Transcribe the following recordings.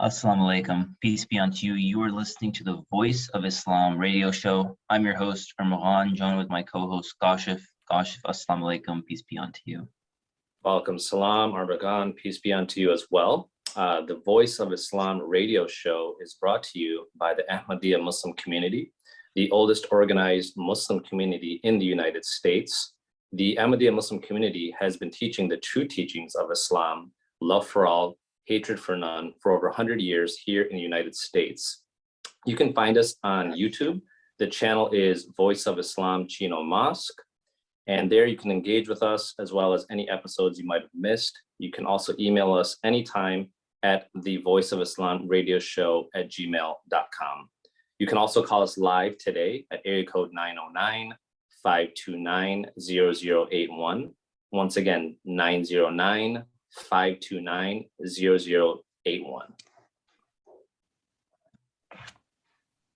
Assalamu alaikum. Peace be unto you. You are listening to the Voice of Islam radio show. I'm your host, Ramadan, joined with my co-host, Kashif. Kashif, assalamu alaikum. Peace be unto you. Welcome, salam, Arbagan. Peace be unto you as well. The Voice of Islam radio show is brought to you by the Ahmadiyya Muslim community, the oldest organized Muslim community in the United States. The Ahmadiyya Muslim community has been teaching the true teachings of Islam, love for all, hatred for none, for over 100 years here in the United States. You can find us on YouTube. The channel is Voice of Islam Chino Mosque. And there you can engage with us as well as any episodes you might have missed. You can also email us anytime at the Voice of Islam radio show at gmail.com. You can also call us live today at area code 909-529-0081. Once again, 909-529-0081.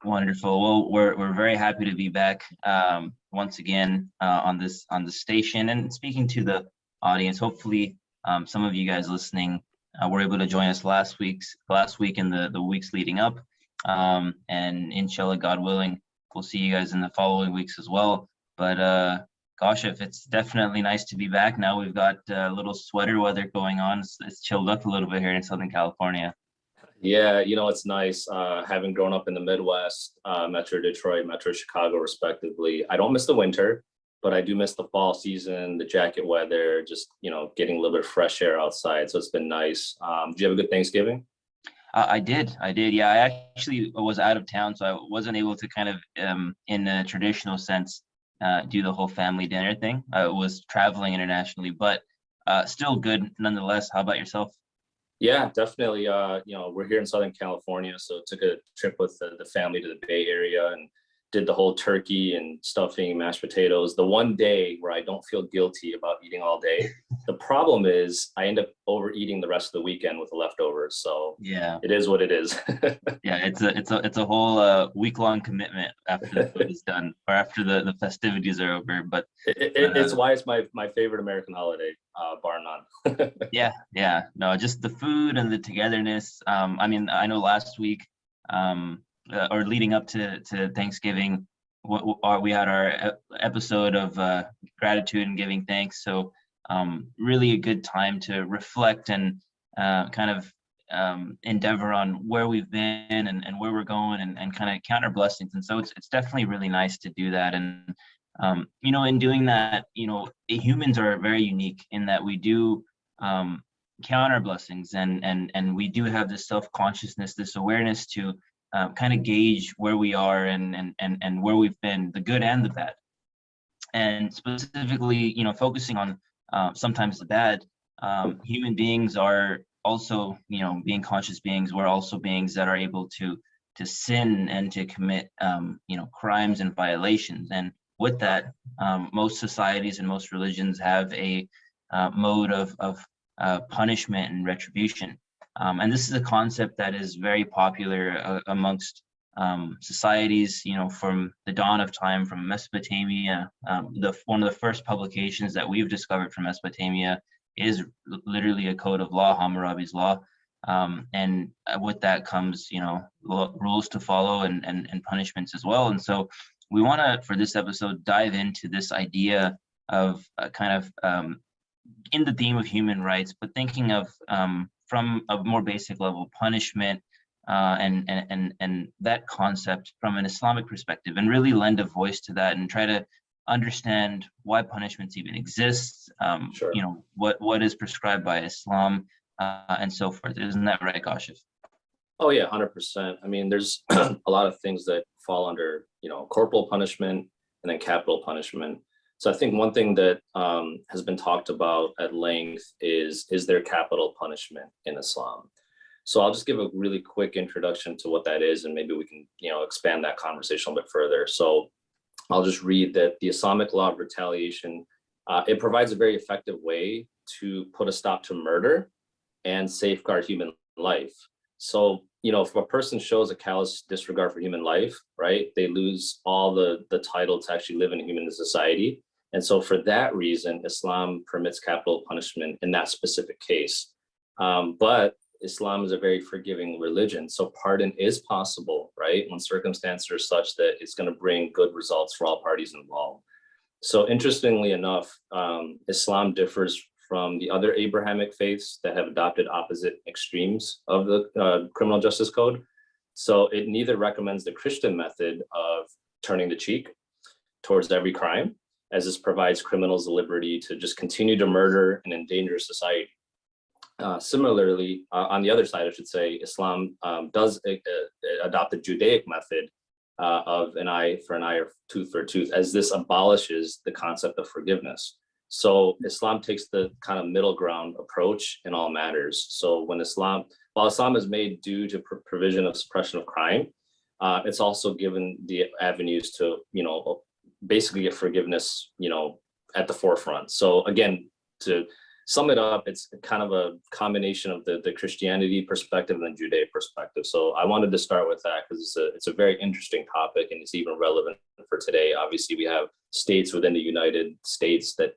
Wonderful. Well, we're very happy to be back once again on the station and speaking to the audience. Hopefully, some of you guys listening were able to join us last week and the weeks leading up. And inshallah, God willing, we'll see you guys in the following weeks as well. But gosh, if it's definitely nice to be back. Now we've got a little sweater weather going on. It's chilled up a little bit here in Southern California. Yeah, it's nice having grown up in the Midwest, Metro Detroit, Metro Chicago, respectively. I don't miss the winter, but I do miss the fall season, the jacket weather, just, getting a little bit of fresh air outside. So it's been nice. Did you have a good Thanksgiving? I did. Yeah, I actually was out of town, so I wasn't able to kind of, in a traditional sense, do the whole family dinner thing. I was traveling internationally, but still good nonetheless. How about yourself? Yeah, definitely. We're here in Southern California, so took a trip with the family to the Bay Area and did the whole turkey and stuffing, mashed potatoes. The one day where I don't feel guilty about eating all day. The problem is I end up overeating the rest of the weekend with the leftovers. So yeah, it is what it is. Yeah, it's a whole week-long commitment after the food is done or after the festivities are over. But it's why it's my favorite American holiday, bar none. Yeah. No, just the food and the togetherness. I mean, I know last week, or leading up to Thanksgiving, we had our episode of gratitude and giving thanks. So really a good time to reflect and kind of endeavor on where we've been and where we're going and kind of count our blessings. And so it's definitely really nice to do that. And in doing that, humans are very unique in that we do count our blessings and we do have this self-consciousness, this awareness to kind of gauge where we are and where we've been, the good and the bad. And specifically, focusing on sometimes the bad, human beings are also, being conscious beings. We're also beings that are able to sin and to commit, crimes and violations. And with that, most societies and most religions have a mode of punishment and retribution. And this is a concept that is very popular amongst societies, from the dawn of time, from Mesopotamia. One of the first publications that we've discovered from Mesopotamia is literally a code of law, Hammurabi's law. And with that comes, rules to follow and punishments as well. And so we want to, for this episode, dive into this idea of in the theme of human rights, but thinking of from a more basic level, punishment and that concept from an Islamic perspective, and really lend a voice to that and try to understand why punishments even exist, Sure. What is prescribed by Islam, and so forth. Isn't that right, Kashif? Oh yeah, 100%. I mean, there's a lot of things that fall under, corporal punishment and then capital punishment. So I think one thing that has been talked about at length is there capital punishment in Islam? So I'll just give a really quick introduction to what that is, and maybe we can, expand that conversation a bit further. So I'll just read that the Islamic law of retaliation, it provides a very effective way to put a stop to murder and safeguard human life. So, if a person shows a callous disregard for human life, right, they lose all the title to actually live in a human society. And so for that reason, Islam permits capital punishment in that specific case. But Islam is a very forgiving religion. So pardon is possible, right? When circumstances are such that it's going to bring good results for all parties involved. So interestingly enough, Islam differs from the other Abrahamic faiths that have adopted opposite extremes of the criminal justice code. So it neither recommends the Christian method of turning the cheek towards every crime, as this provides criminals the liberty to just continue to murder and endanger society. Similarly, on the other side, I should say, Islam does adopt the Judaic method of an eye for an eye or tooth for a tooth, as this abolishes the concept of forgiveness. So Islam takes the kind of middle ground approach in all matters. So while Islam is made due to provision of suppression of crime, it's also given the avenues to, basically get forgiveness, at the forefront. So again, to sum it up, it's kind of a combination of the Christianity perspective and the Judaic perspective. So I wanted to start with that because it's a very interesting topic, and it's even relevant for today. Obviously, we have states within the United States that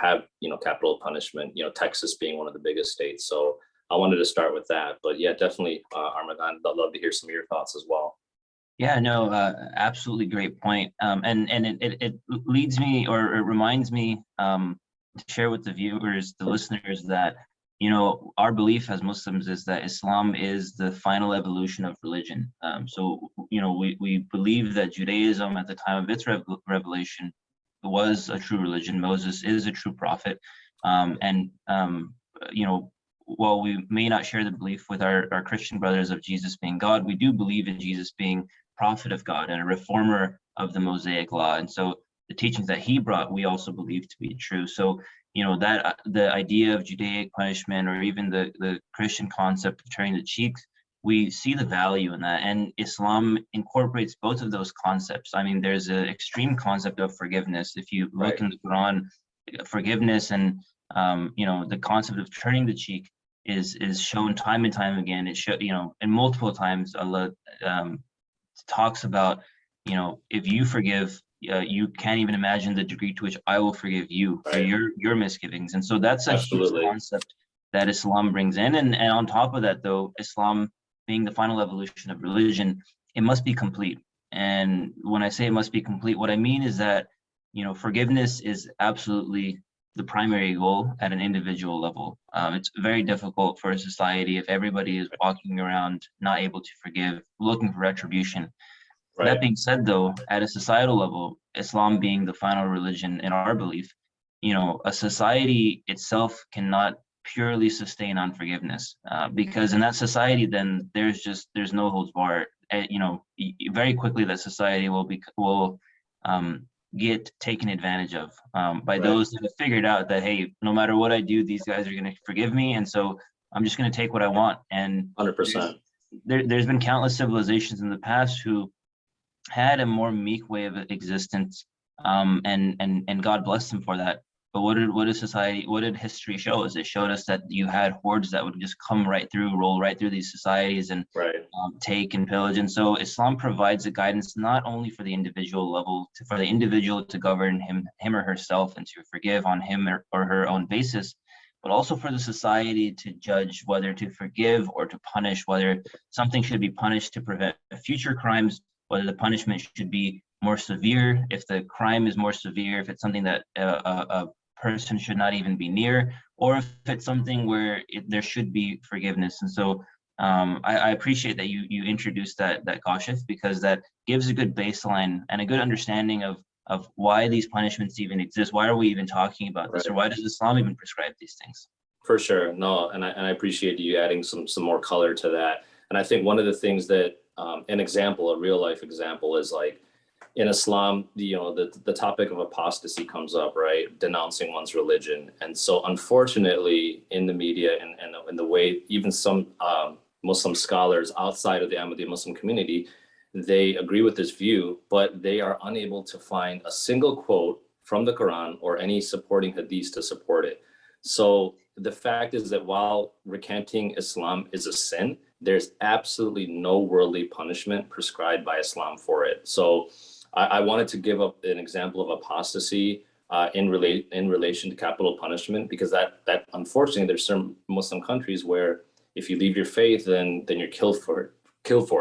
have capital punishment. Texas being one of the biggest states. So I wanted to start with that. But yeah, definitely, Armagan, I'd love to hear some of your thoughts as well. Yeah, no, absolutely great point. And it leads me, or it reminds me, to share with the viewers, the listeners, that our belief as Muslims is that Islam is the final evolution of religion. So we believe that Judaism at the time of its revelation was a true religion. Moses is a true prophet, and while we may not share the belief with our Christian brothers of Jesus being God, we do believe in Jesus being prophet of God and a reformer of the Mosaic law. And so the teachings that he brought, we also believe to be true. So, that the idea of Judaic punishment, or even the Christian concept of turning the cheeks, we see the value in that. And Islam incorporates both of those concepts. I mean, there's an extreme concept of forgiveness. If you look in the Quran, forgiveness and, the concept of turning the cheek is shown time and time again. It and multiple times Allah talks about, if you forgive, you can't even imagine the degree to which I will forgive you for your misgivings. And so that's a huge concept that Islam brings in. And on top of that, though, Islam being the final evolution of religion, it must be complete. And when I say it must be complete, what I mean is that, forgiveness is absolutely the primary goal at an individual level. It's very difficult for a society if everybody is walking around not able to forgive, looking for retribution. Right. That being said, though, at a societal level, Islam being the final religion in our belief, a society itself cannot purely sustain unforgiveness, because in that society, then there's no holds barred. Very quickly that society will get taken advantage of by those that have figured out that, hey, no matter what I do, these guys are going to forgive me, and so I'm just going to take what I want. And 100%. There's been countless civilizations in the past who had a more meek way of existence, and God bless them for that. But what did history show us? It showed us that you had hordes that would just come roll right through these societies and take and pillage. And so Islam provides a guidance not only for the individual level, for the individual to govern him or herself and to forgive on him or her own basis, but also for the society to judge whether to forgive or to punish, whether something should be punished to prevent future crimes, whether the punishment should be more severe, if the crime is more severe, if it's something that a person should not even be near, or if it's something where there should be forgiveness. And so I appreciate that you introduced that Kashif, because that gives a good baseline and a good understanding of why these punishments even exist. Why are we even talking about this, or why does Islam even prescribe these things? For sure, no, and I appreciate you adding some more color to that. And I think one of the things that a real life example is, like, in Islam, the topic of apostasy comes up, right? Denouncing one's religion. And so unfortunately, in the media and in the way even some Muslim scholars outside of the Ahmadiyya Muslim community, they agree with this view, but they are unable to find a single quote from the Quran or any supporting hadith to support it. So the fact is that while recanting Islam is a sin, there's absolutely no worldly punishment prescribed by Islam for it. So I wanted to give up an example of apostasy in relation to capital punishment, because that unfortunately, there's some Muslim countries where If you leave your faith, then you're killed for it.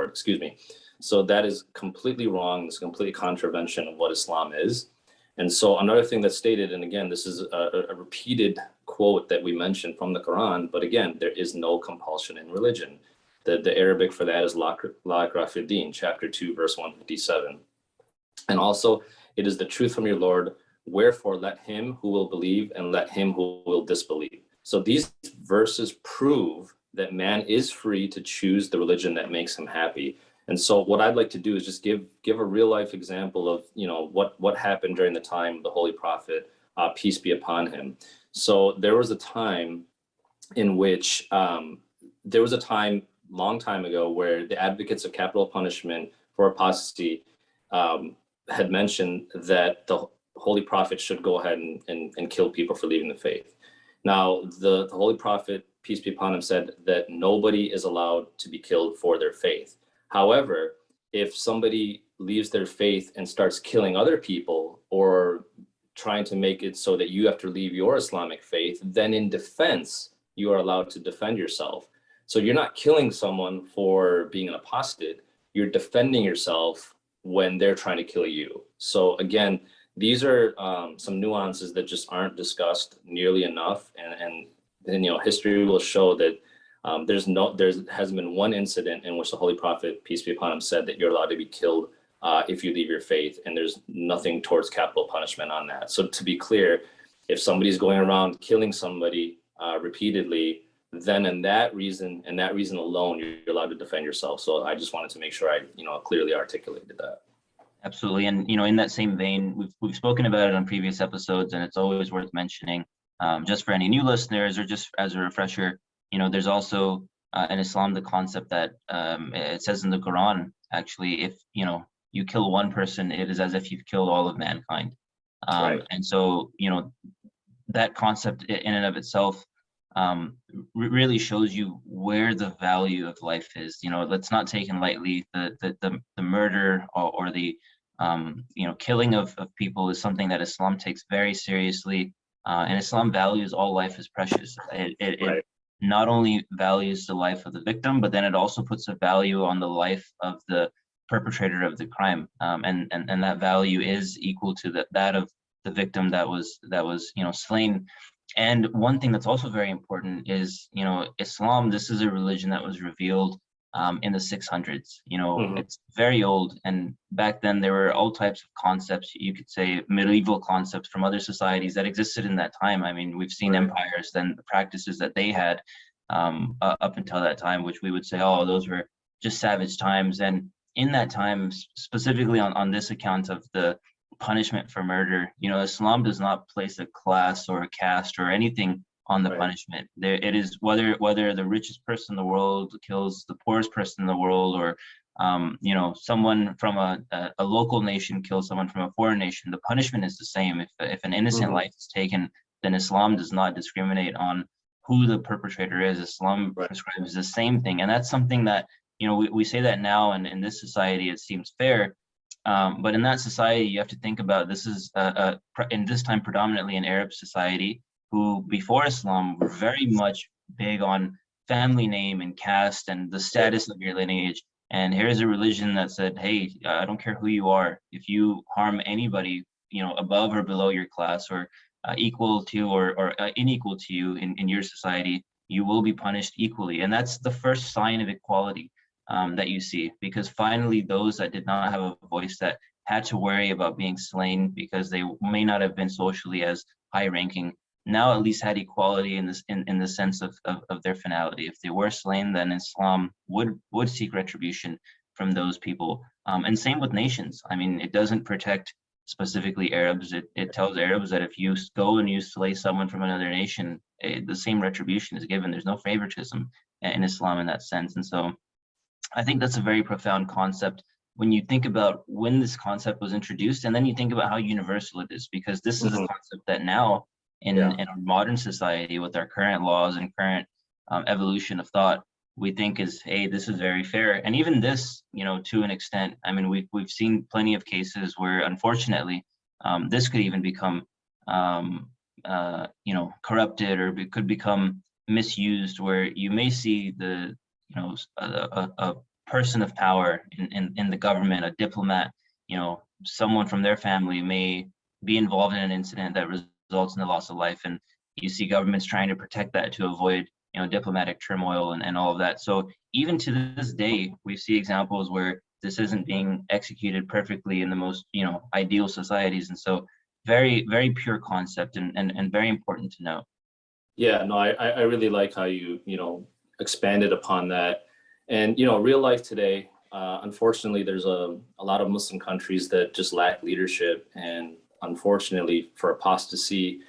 Excuse me. So that is completely wrong. It's a complete contravention of what Islam is. And so another thing that's stated, and again, this is a repeated quote that we mentioned from the Quran, but again, there is no compulsion in religion. The Arabic for that is La ikraha fid din, chapter 2, verse 157. And also, it is the truth from your Lord, wherefore let him who will believe and let him who will disbelieve. So these verses prove that man is free to choose the religion that makes him happy. And so what I'd like to do is just give a real life example of, you know, what happened during the time of the Holy Prophet, peace be upon him. So there was a time in which long time ago where the advocates of capital punishment for apostasy had mentioned that the Holy Prophet should go ahead and kill people for leaving the faith. Now, the Holy Prophet, peace be upon him, said that nobody is allowed to be killed for their faith. However, if somebody leaves their faith and starts killing other people or trying to make it so that you have to leave your Islamic faith, then in defense, you are allowed to defend yourself. So you're not killing someone for being an apostate, you're defending yourself when they're trying to kill you. So again, these are some nuances that just aren't discussed nearly enough. And you know, history will show that there hasn't been one incident in which the Holy Prophet, peace be upon him, said that you're allowed to be killed if you leave your faith, and there's nothing towards capital punishment on that. So to be clear, if somebody's going around killing somebody repeatedly, then in that reason alone, you're allowed to defend yourself. So I just wanted to make sure I, you know, clearly articulated that. Absolutely, and you know, in that same vein, we've spoken about it on previous episodes, and it's always worth mentioning, just for any new listeners or just as a refresher. You know, there's also in Islam the concept that it says in the Quran, actually, if you know you kill one person, it is as if you've killed all of mankind. Right. And so, you know, that concept in and of itself really shows you where the value of life is. You know, let's not take in lightly the murder or the you know, killing of people is something that Islam takes very seriously, and Islam values all life as precious. It not only values the life of the victim, but then it also puts a value on the life of the perpetrator of the crime, and that value is equal to that of the victim that was you know, slain. And one thing that's also very important is, you know, Islam, this is a religion that was revealed in the 600s. You know, it's very old, and back then there were all types of concepts, you could say medieval concepts from other societies that existed in that time. I mean, we've seen empires, then the practices that they had up until that time, which we would say, oh, those were just savage times. And in that time, specifically on this account of the punishment for murder, you know, Islam does not place a class or a caste or anything on the punishment. There, it is whether the richest person in the world kills the poorest person in the world, or you know, someone from a local nation kills someone from a foreign nation, the punishment is the same. If an innocent life is taken, then Islam does not discriminate on who the perpetrator is. Islam prescribes the same thing, and that's something that, you know, we say that now, and in this society it seems fair. But in that society, you have to think about, this is in this time predominantly an Arab society, who before Islam were very much big on family name and caste and the status of your lineage. And here's a religion that said, hey, I don't care who you are. If you harm anybody, you know, above or below your class, or equal to or unequal to you in your society, you will be punished equally. And that's the first sign of equality that you see, because finally those that did not have a voice, that had to worry about being slain because they may not have been socially as high ranking, now at least had equality in this in the sense of their finality. If they were slain, then Islam would seek retribution from those people. And same with nations. I mean, it doesn't protect specifically Arabs. It tells Arabs that if you go and you slay someone from another nation, the same retribution is given. There's no favoritism in Islam in that sense. And so I think that's a very profound concept when you think about when this concept was introduced, and then you think about how universal it is, because this is a concept that now in our modern society, with our current laws and current evolution of thought, we think is, hey, this is very fair. And even this, you know, to an extent, I mean, we've seen plenty of cases where unfortunately this could even become you know, corrupted, or it could become misused, where you may see a person of power in the government, a diplomat, someone from their family may be involved in an incident that results in the loss of life, and you see governments trying to protect that to avoid diplomatic turmoil and all of that. So even to this day, we see examples where this isn't being executed perfectly in the most ideal societies. And so very, very pure concept, and very important to know. Yeah, no, I really like how you expanded upon that. And real life today, unfortunately, there's a lot of Muslim countries that just lack leadership, and unfortunately for apostasy,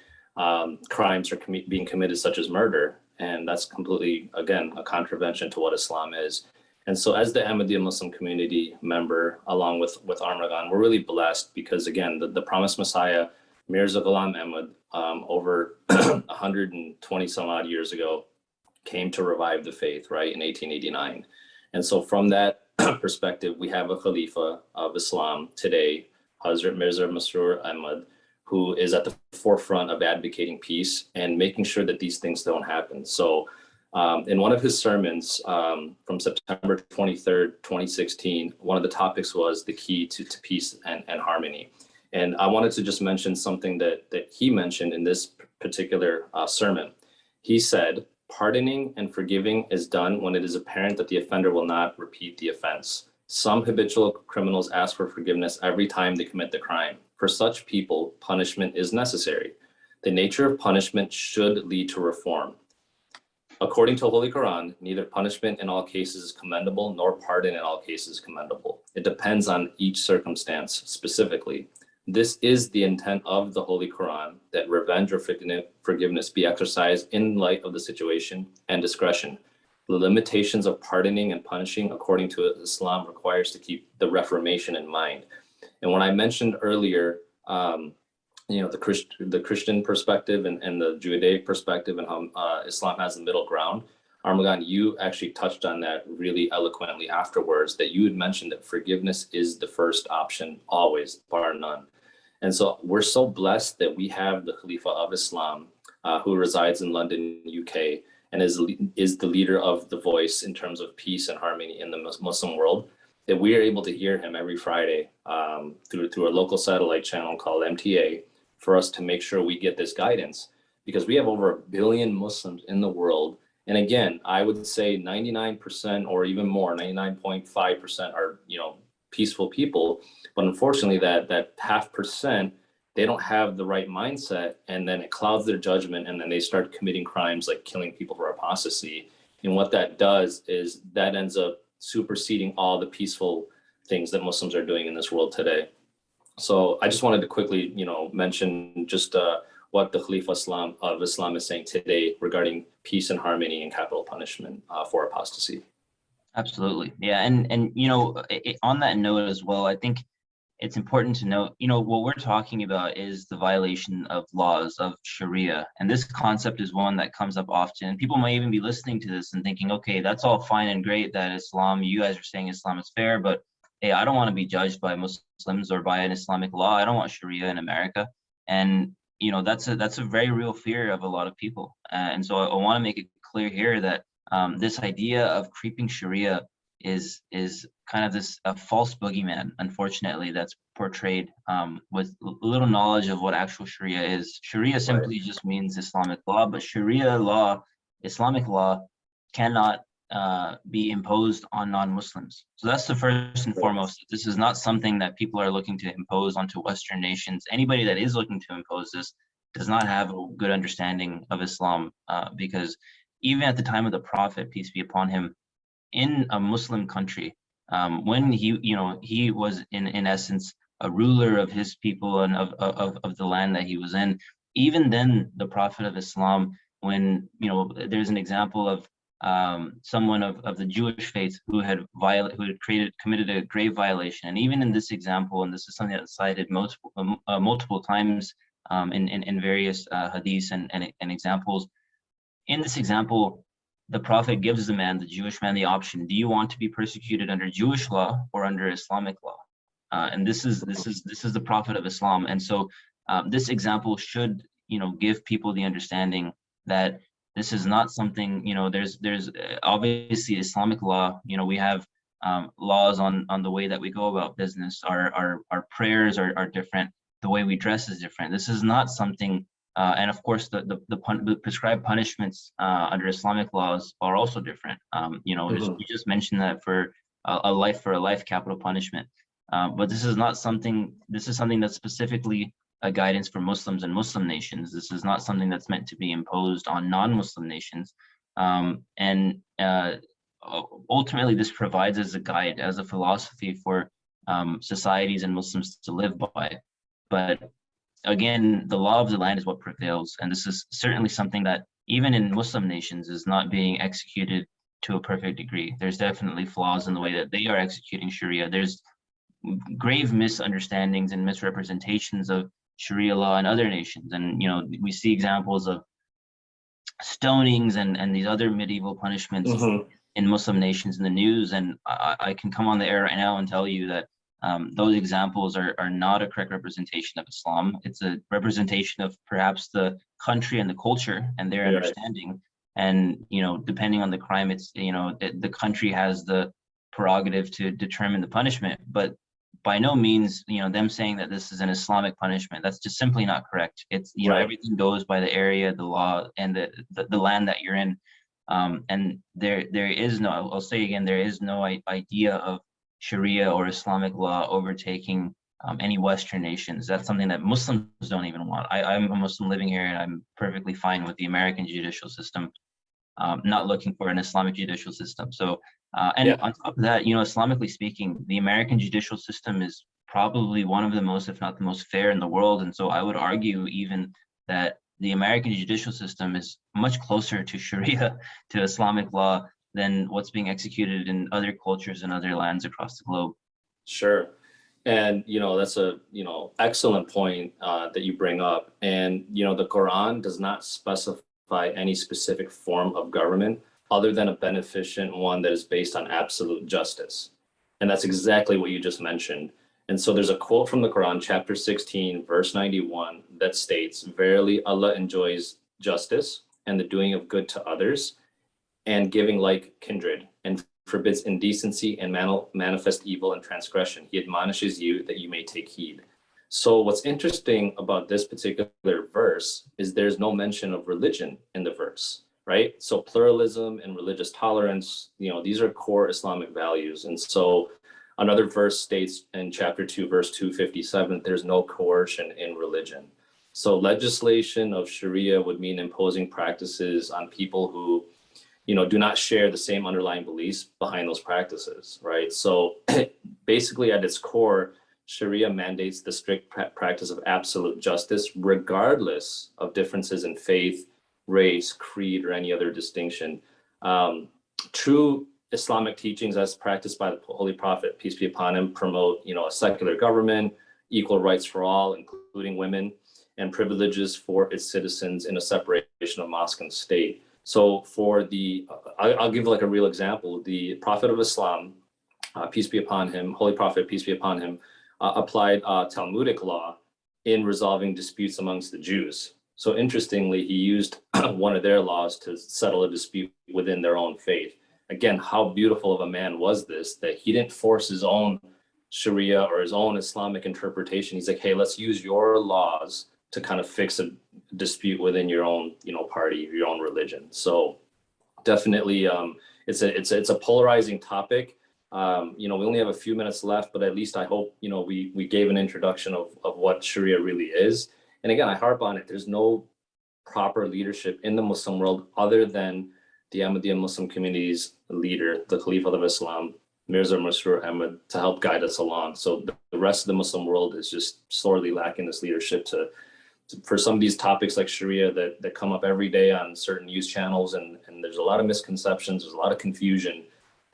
crimes are being committed, such as murder, and that's completely, again, a contravention to what Islam is. And so as the Ahmadiyya Muslim community member, along with Armagan, we're really blessed because, again, the promised Messiah, Mirza Ghulam Ahmad, over 120 some odd years ago, came to revive the faith, right, in 1889. And so from that perspective, we have a Khalifa of Islam today, Hazrat Mirza Masroor Ahmad, who is at the forefront of advocating peace and making sure that these things don't happen. So in one of his sermons from September 23rd, 2016, one of the topics was the key to peace and harmony. And I wanted to just mention something that he mentioned in this particular sermon. He said, "Pardoning and forgiving is done when it is apparent that the offender will not repeat the offense. Some habitual criminals ask for forgiveness every time they commit the crime. For such people, punishment is necessary. The nature of punishment should lead to reform. According to the Holy Quran, neither punishment in all cases is commendable, nor pardon in all cases commendable. It depends on each circumstance specifically. This is the intent of the Holy Quran, that revenge or forgiveness be exercised in light of the situation and discretion. The limitations of pardoning and punishing according to Islam requires to keep the reformation in mind." And when I mentioned earlier, the Christian perspective and the Judaic perspective, and how Islam has the middle ground, Armagan, you actually touched on that really eloquently afterwards, that you had mentioned that forgiveness is the first option, always, bar none. And so we're so blessed that we have the Khalifa of Islam, who resides in London, UK, and is the leader of the voice in terms of peace and harmony in the Muslim world, that we are able to hear him every Friday through a local satellite channel called MTA, for us to make sure we get this guidance, because we have over 1 billion Muslims in the world. And again, I would say 99% or even more, 99.5% are, peaceful people. But unfortunately, that half percent, they don't have the right mindset, and then it clouds their judgment, and then they start committing crimes like killing people for apostasy. And what that does is that ends up superseding all the peaceful things that Muslims are doing in this world today. So I just wanted to quickly, mention just what the Khalifa of Islam is saying today regarding peace and harmony and capital punishment for apostasy. Absolutely. Yeah. And on that note as well, I think it's important to note, what we're talking about is the violation of laws of Sharia. And this concept is one that comes up often. And people might even be listening to this and thinking, okay, that's all fine and great that Islam, you guys are saying Islam is fair, but hey, I don't want to be judged by Muslims or by an Islamic law. I don't want Sharia in America. And, that's a very real fear of a lot of people. And so I want to make it clear here that this idea of creeping Sharia is kind of a false boogeyman, unfortunately, that's portrayed with little knowledge of what actual Sharia is. Sharia simply just means Islamic law, but Sharia law, Islamic law, cannot be imposed on non-Muslims. So that's the first and foremost. This is not something that people are looking to impose onto Western nations. Anybody that is looking to impose this does not have a good understanding of Islam, because even at the time of the Prophet, peace be upon him, in a Muslim country, when he was in essence a ruler of his people and of the land that he was in, even then the Prophet of Islam, when there's an example of someone of the Jewish faith who had committed a grave violation, and even in this example, and this is something that's cited multiple times in various hadiths and examples. In this example, the Prophet gives the Jewish man, the option: do you want to be persecuted under Jewish law or under Islamic law? And this is the Prophet of Islam. And so this example should give people the understanding that This is not something, there's obviously Islamic law, we have laws on the way that we go about business. Our prayers are different. The way we dress is different. This is not something, and of course, the prescribed punishments under Islamic laws are also different. Mhm. You just mentioned that for a life capital punishment. But this is not something. This is something that's specifically a guidance for Muslims and Muslim nations. This is not something that's meant to be imposed on non-Muslim nations. And ultimately, this provides as a guide, as a philosophy for societies and Muslims to live by. But again, the law of the land is what prevails. And this is certainly something that even in Muslim nations is not being executed to a perfect degree. There's definitely flaws in the way that they are executing Sharia. There's grave misunderstandings and misrepresentations of Sharia law in other nations. And, we see examples of stonings and these other medieval punishments Mhm. in Muslim nations in the news. And I can come on the air right now and tell you that those examples are not a correct representation of Islam. It's a representation of perhaps the country and the culture and their Right. understanding. And, depending on the crime, the country has the prerogative to determine the punishment. But by no means, them saying that this is an Islamic punishment, that's just simply not correct. It's, Right. everything goes by the area, the law, and the land that you're in. And there is no, I'll say again, there is no idea of Sharia or Islamic law overtaking any Western nations. That's something that Muslims don't even want. I'm a Muslim living here, and I'm perfectly fine with the American judicial system, not looking for an Islamic judicial system. So, and Yeah. on top of that, Islamically speaking, the American judicial system is probably one of the most, if not the most fair in the world. And so I would argue even that the American judicial system is much closer to Sharia, to Islamic law, than what's being executed in other cultures and other lands across the globe. Sure. And that's a excellent point that you bring up. And the Quran does not specify any specific form of government other than a beneficent one that is based on absolute justice. And that's exactly what you just mentioned. And so there's a quote from the Quran, chapter 16, verse 91, that states, "Verily, Allah enjoys justice and the doing of good to others, and giving like kindred, and forbids indecency and manifest evil and transgression. He admonishes you that you may take heed." So what's interesting about this particular verse is there's no mention of religion in the verse, right? So pluralism and religious tolerance, these are core Islamic values. And so another verse states in chapter 2, verse 257, there's no coercion in religion. So legislation of Sharia would mean imposing practices on people who do not share the same underlying beliefs behind those practices, right? So basically at its core, Sharia mandates the strict practice of absolute justice, regardless of differences in faith, race, creed, or any other distinction. True Islamic teachings as practiced by the Holy Prophet, peace be upon him, promote, a secular government, equal rights for all, including women, and privileges for its citizens in a separation of mosque and state. So I'll give like a real example. The Prophet of Islam, peace be upon him, Holy Prophet, peace be upon him, applied Talmudic law in resolving disputes amongst the Jews. So interestingly, he used one of their laws to settle a dispute within their own faith. Again, how beautiful of a man was this, that he didn't force his own Sharia or his own Islamic interpretation. He's like, hey, let's use your laws to kind of fix a dispute within your own, party, your own religion. So definitely, it's a polarizing topic. We only have a few minutes left, but at least I hope, we gave an introduction of what Sharia really is. And again, I harp on it. There's no proper leadership in the Muslim world other than the Ahmadiyya Muslim community's leader, the Caliph of Islam, Mirza Masroor Ahmad, to help guide us along. So the rest of the Muslim world is just sorely lacking this leadership for some of these topics like Sharia that come up every day on certain news channels, and there's a lot of misconceptions, there's a lot of confusion.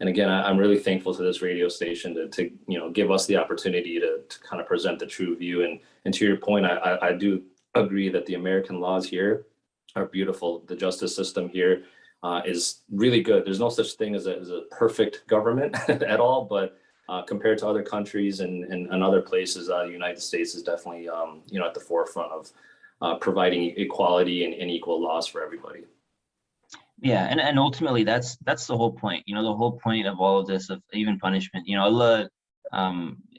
And again, I'm really thankful to this radio station to give us the opportunity to kind of present the true view. And to your point, I do agree that the American laws here are beautiful. The justice system here is really good. There's no such thing as a perfect government at all, but compared to other countries and other places, the United States is definitely at the forefront of providing equality and equal laws for everybody. Yeah, and ultimately that's the whole point. You know, the whole point of all of this, of even punishment. You know, Allah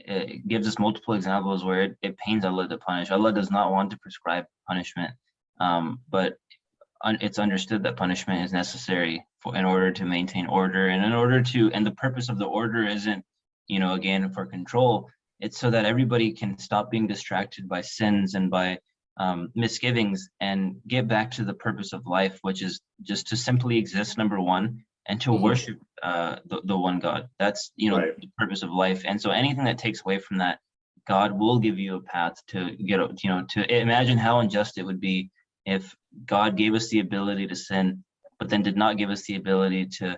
it gives us multiple examples where it pains Allah to punish. Allah does not want to prescribe punishment, but it's understood that punishment is necessary in order to maintain order, and and the purpose of the order isn't, you know, again, for control. It's so that everybody can stop being distracted by sins and by misgivings, and get back to the purpose of life, which is just to simply exist, number one, and to worship the one God. That's, you know, Right. the purpose of life. And so anything that takes away from that, God will give you a path to get, you know, to imagine how unjust it would be if God gave us the ability to sin, but then did not give us the ability to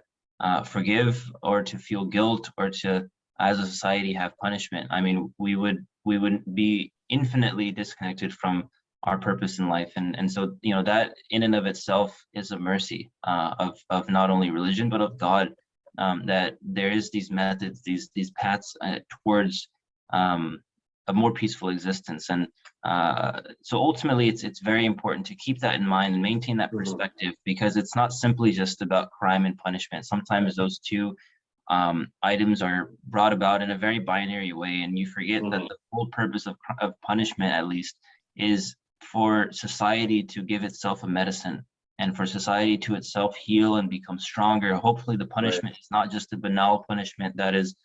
forgive, or to feel guilt, or to, as a society, have punishment. I mean, we would be infinitely disconnected from our purpose in life. And so, you know, that in and of itself is a mercy of not only religion, but of God, that there is these methods, these paths towards a more peaceful existence. And so ultimately, it's very important to keep that in mind and maintain that perspective, because it's not simply just about crime and punishment. Sometimes those two items are brought about in a very binary way, and you forget that the whole purpose of punishment, at least, is for society to give itself a medicine, and for society to itself heal and become stronger. Hopefully the punishment is not just a banal punishment that is,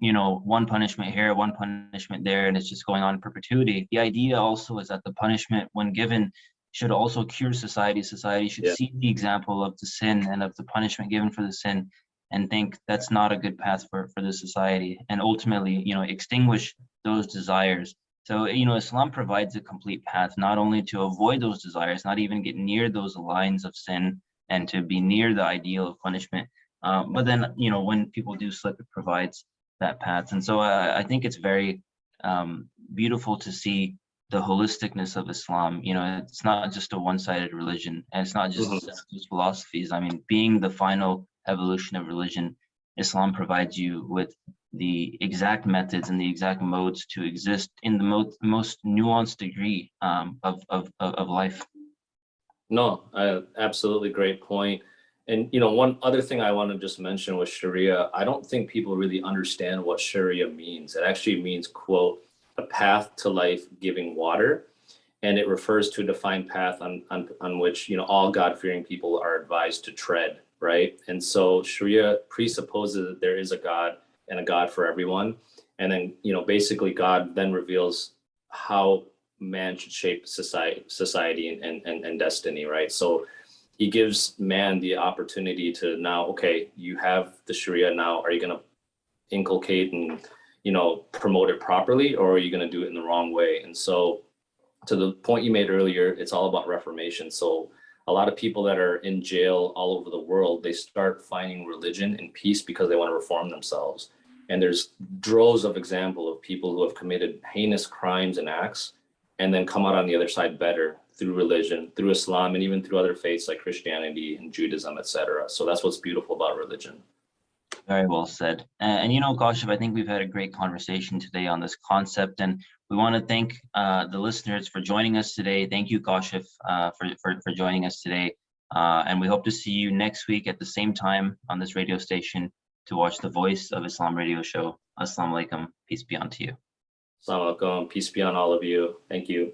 you know, one punishment here, one punishment there, and it's just going on in perpetuity. The idea also is that the punishment, when given, should also cure society. Society should see the example of the sin and of the punishment given for the sin, and think that's not a good path for the society, and ultimately, you know, extinguish those desires. So, you know, Islam provides a complete path, not only to avoid those desires, not even get near those lines of sin, and to be near the ideal of punishment, but then, you know, when people do slip, it provides that path. And so I think it's very beautiful to see the holisticness of Islam. You know, it's not just a one-sided religion, and it's not just philosophies. I mean, being the final evolution of religion, Islam provides you with the exact methods and the exact modes to exist in the most nuanced degree of life. No, absolutely great point. And you know, one other thing I want to just mention with Sharia, I don't think people really understand what Sharia means. It actually means, quote, a path to life giving water. And it refers to a defined path on which, you know, all God-fearing people are advised to tread, right? And so Sharia presupposes that there is a God, and a God for everyone. And then, you know, basically God then reveals how man should shape society and destiny, right? So he gives man the opportunity to now, okay, you have the Sharia now, are you going to inculcate and, you know, promote it properly, or are you going to do it in the wrong way? And so to the point you made earlier, it's all about reformation. So a lot of people that are in jail all over the world, they start finding religion and peace because they want to reform themselves. And there's droves of example of people who have committed heinous crimes and acts, and then come out on the other side better through religion, through Islam, and even through other faiths like Christianity and Judaism, etc. So that's what's beautiful about religion. Very well said. And you know, Kaushif, I think we've had a great conversation today on this concept, and we want to thank the listeners for joining us today. Thank you, Kaushif, for joining us today. And we hope to see you next week at the same time on this radio station to watch the Voice of Islam radio show. Assalamu alaikum. Peace be unto you. Assalamu alaikum. Peace be on all of you. Thank you.